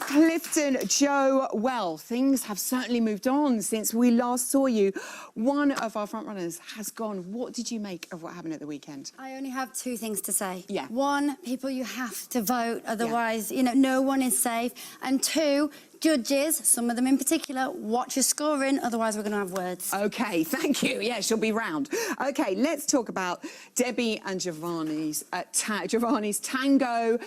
Clifton, Jo, well, things have certainly moved on since we last saw you. One of our frontrunners has gone. What did you make of what happened at the weekend? I only have two things to say. Yeah. One, people, you have to vote, otherwise, you know, no one is safe. And two, judges, some of them in particular, watch your scoring, otherwise we're going to have words. OK, thank you. Yeah, she'll be round. OK, let's talk about Debbie and Giovanni's tango.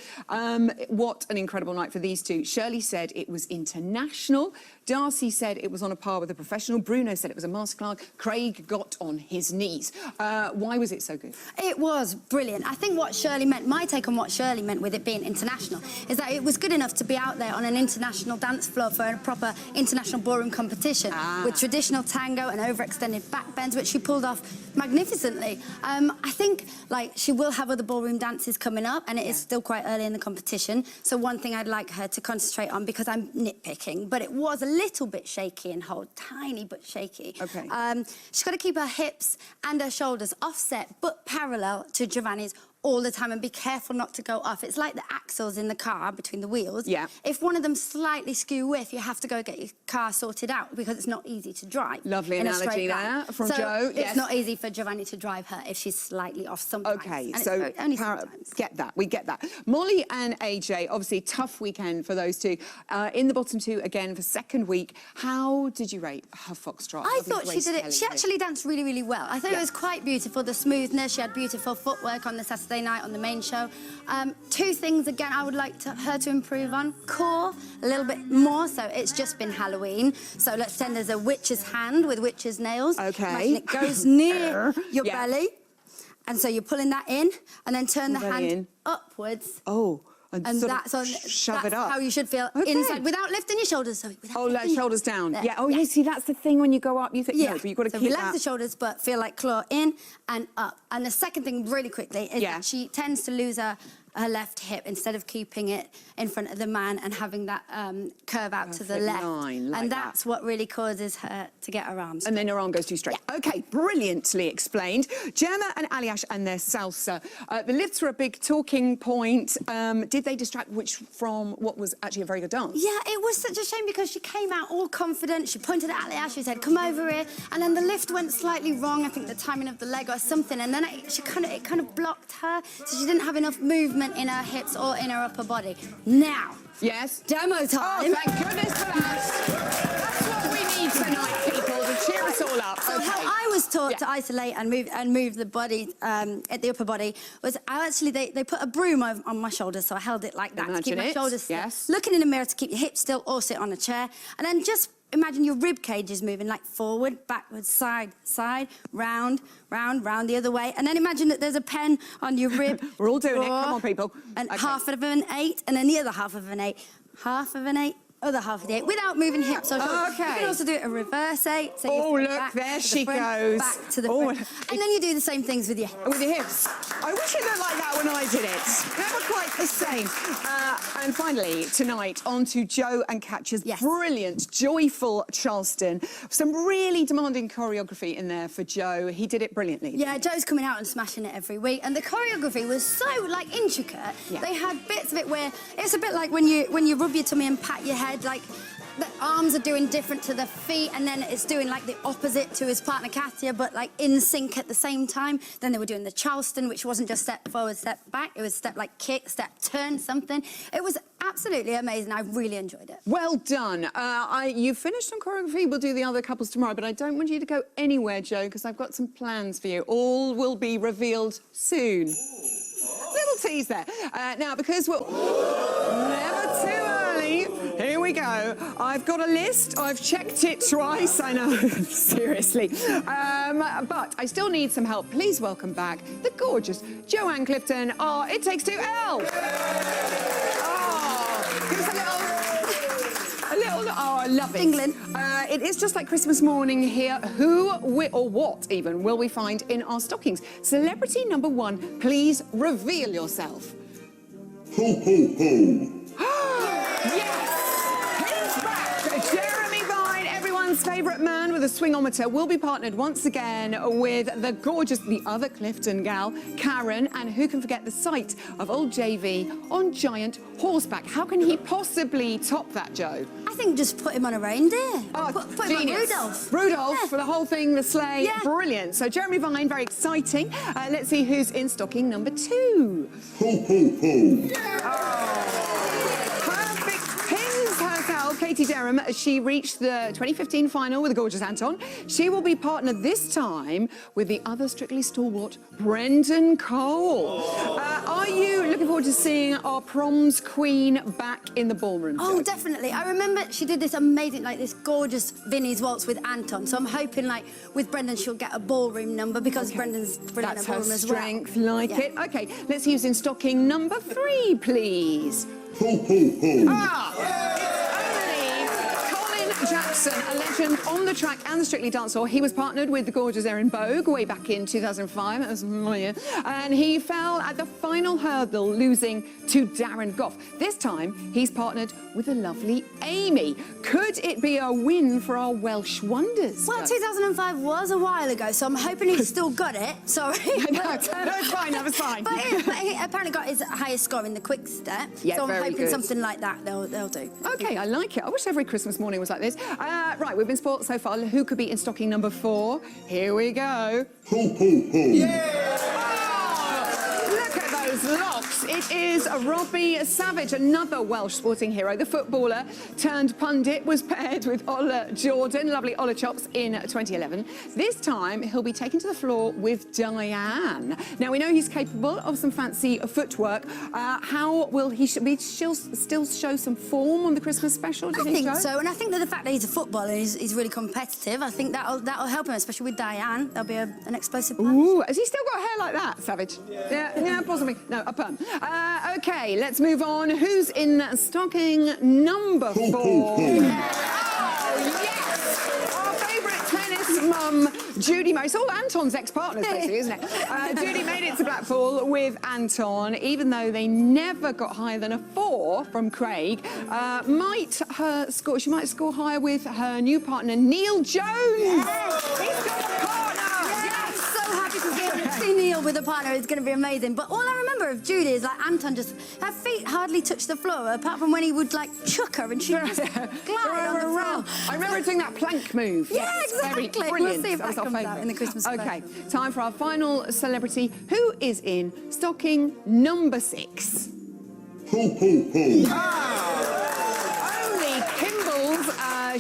What an incredible night for these two. Shirley said it was international. Darcy said it was on a par with a professional. Bruno said it was a masterclass. Craig got on his knees. Why was it so good? It was brilliant. I think what Shirley meant, my take on what Shirley meant with it being international, is that it was good enough to be out there on an international dance floor for a proper international ballroom competition with traditional tango and overextended backbends, which she pulled off magnificently. I think, like, she will have other ballroom dances coming up, and it is still quite early in the competition. So one thing I'd like her to concentrate on, because I'm nitpicking, but it was a little bit shaky and hold, tiny but shaky. Okay. She's got to keep her hips and her shoulders offset, but parallel to Giovanni's all the time, and be careful not to go off. It's like the axles in the car between the wheels. Yeah. If one of them slightly skew with, you have to go get your car sorted out because it's not easy to drive. Lovely analogy there from Jo. It's not easy for Giovanni to drive her if she's slightly off sometimes. OK, and so only sometimes. Get that, we get that. Molly and AJ, obviously tough weekend for those two. In the bottom two again for second week. How did you rate her foxtrot? I thought she did it. She actually danced really, really well. I thought it was quite beautiful, the smoothness. She had beautiful footwork on the Saturday night on the main show. Two things again I would like her to improve on. Core a little bit more, so it's just been Halloween, so let's pretend there's a witch's hand with witch's nails. Okay. Imagine it goes near your belly, and so you're pulling that in, and then turn the hand upwards. Oh. And that's on. Shove it up. That's how you should feel inside, without lifting your shoulders. So let shoulders down. There. Yeah. Oh, yeah. See, that's the thing when you go up. You think no, but you've got to so keep relax that. the shoulders, but feel like claw in and up. And the second thing, really quickly, is that she tends to lose her left hip instead of keeping it in front of the man and having that curve out to the left. Line, like and that's what really causes her to get her arms. And then her arm goes too straight. Yeah. OK, brilliantly explained. Gemma and Aliash and their salsa. The lifts were a big talking point. Did they distract from what was actually a very good dance? Yeah, it was such a shame because she came out all confident. She pointed at Aliash, she said, come over here. And then the lift went slightly wrong, I think the timing of the leg or something. And then it kind of blocked her. So she didn't have enough movement in her hips or in her upper body. Now, yes, demo time. Oh, thank goodness for that. That's what we need tonight, people, to cheer us all up. So how I was taught to isolate and move the body at the upper body was they put a broom on my shoulders, so I held it like that to keep my shoulders still. Yes. Looking in the mirror to keep your hips still, or sit on a chair, and then just imagine your rib cage is moving like forward, backwards, side, side, round, round, round the other way. And then imagine that there's a pen on your rib. We're all doing it. Come on, people. And half of an 8, and then the other half of an 8. Half of an 8, other half of the 8, without moving hips. So you can also do it a reverse 8. So look, there she goes. Back to the front. And then you do the same things with your hips. With your hips. I wish it looked like that when I did it. Never quite the same. And finally, tonight, on to Jo and Katja's brilliant, joyful Charleston. Some really demanding choreography in there for Jo. He did it brilliantly. Yeah, Jo's coming out and smashing it every week. And the choreography was so, like, intricate. Yeah. They had bits of it where it's a bit like when you rub your tummy and pat your head, like the arms are doing different to the feet, and then it's doing like the opposite to his partner Katja, but like in sync at the same time. Then they were doing the Charleston, which wasn't just step forward, step back. It was step like kick, step turn, something. It was absolutely amazing. I really enjoyed it. Well done. You finished on choreography. We'll do the other couples tomorrow, but I don't want you to go anywhere, Jo, because I've got some plans for you. All will be revealed soon. Little tease there. Now, because we're never too early, here we go. I've got a list. I've checked it twice. I know, seriously. But I still need some help. Please welcome back the gorgeous Joanne Clifton. Oh, It Takes Two L. Oh, give us a little, oh, I love it. England. It is just like Christmas morning here. Who or what even will we find in our stockings? Celebrity number 1, please reveal yourself. Ho, ho, ho. Yes! He's back! Jeremy Vine, everyone's favourite man with a swingometer will be partnered once again with the gorgeous, the other Clifton gal, Karen, and who can forget the sight of old JV on giant horseback? How can he possibly top that, Joe? I think just put him on a reindeer. Oh, put him on genius. Rudolph. Rudolph Yeah. for the whole thing, the sleigh. Yeah. Brilliant. So Jeremy Vine, very exciting. Let's see who's in stocking number 2. Ho, ho, ho. Perfect pins herself, Katie Derham, as she reached the 2015 final with the gorgeous Anton. She will be partnered this time with the other Strictly stalwart, Brendan Cole. Are you looking forward to seeing our proms queen back in the ballroom? Oh, Jo? definitely. I remember she did this amazing, like this gorgeous Vinnie's waltz with Anton. So I'm hoping, like, with Brendan, she'll get a ballroom number because Brendan's brilliant That's at her ballroom as well. strength, like Yeah. it. Okay, let's use in stocking number 3, please. Ho, ho, ho. Jackson, a legend on the track and the Strictly dance floor. He was partnered with the gorgeous Erin Bogue way back in 2005. That was my year. And he fell at the final hurdle, losing to Darren Goff. This time, he's partnered with the lovely Amy. Could it be a win for our Welsh wonders? Well, 2005 was a while ago, so I'm hoping he's still got it. Sorry. No, it's fine, that was fine. But he apparently got his highest score in the quick step. Yeah, so I'm very hoping good. something like that they'll do. Okay, I like it. I wish every Christmas morning was like this. Right, we've been spoilt so far. Who could be in stocking number 4? Here we go. Ho, ho, ho. Look at those locks. It is Robbie Savage, another Welsh sporting hero. The footballer turned pundit was paired with Ola Jordan, lovely Ola Chops, in 2011. This time, he'll be taken to the floor with Diane. Now, we know he's capable of some fancy footwork. How will he still show some form on the Christmas special? do you I think Joe? so, and I think that the fact that he's a footballer, he's really competitive. I think that'll help him, especially with Diane. There'll be an explosive match. Ooh, has he still got hair like that, Savage? Yeah, possibly. No, a perm. Okay, let's move on. Who's in stocking number 4? Oh, yes! Our favourite tennis mum, Judy May. It's all Anton's ex-partners, basically, isn't it? Judy made it to Blackpool with Anton, even though they never got higher than a 4 from Craig. She might score higher with her new partner, Neil Jones. Yes. He's got a partner. I'm so happy to see Neil with a partner. It's going to be amazing. But all I remember of Judy is, like, Anton just, her feet hardly touch the floor, apart from when he would, like, chuck her and she'd just glide on the floor. I remember doing that plank move. Yeah, Yes, exactly. Very brilliant. We'll see if that was our comes out favourite. in the Christmas Okay, special. time for our final celebrity, who is in stocking number 6. Ho, ho, ho. Only Kimball's.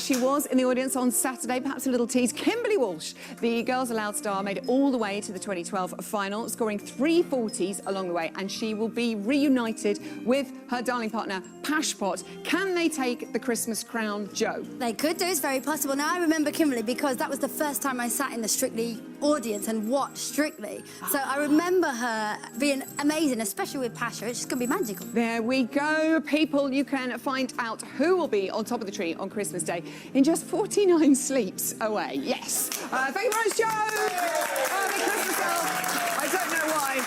She was in the audience on Saturday, perhaps a little tease. Kimberly Walsh, the Girls Aloud star, made it all the way to the 2012 final, scoring 3 40s along the way, and she will be reunited with her darling partner, Pashpot. Can they take the Christmas crown, Joe? They could do, it's very possible. Now, I remember Kimberly because that was the first time I sat in the Strictly audience and watched Strictly. So I remember her being amazing, especially with Pasha. It's just going to be magical. There we go, people. You can find out who will be on top of the tree on Christmas Day in just 49 sleeps away. Yes. Thank you very much, Joe. Merry Christmas, girl. I don't know why.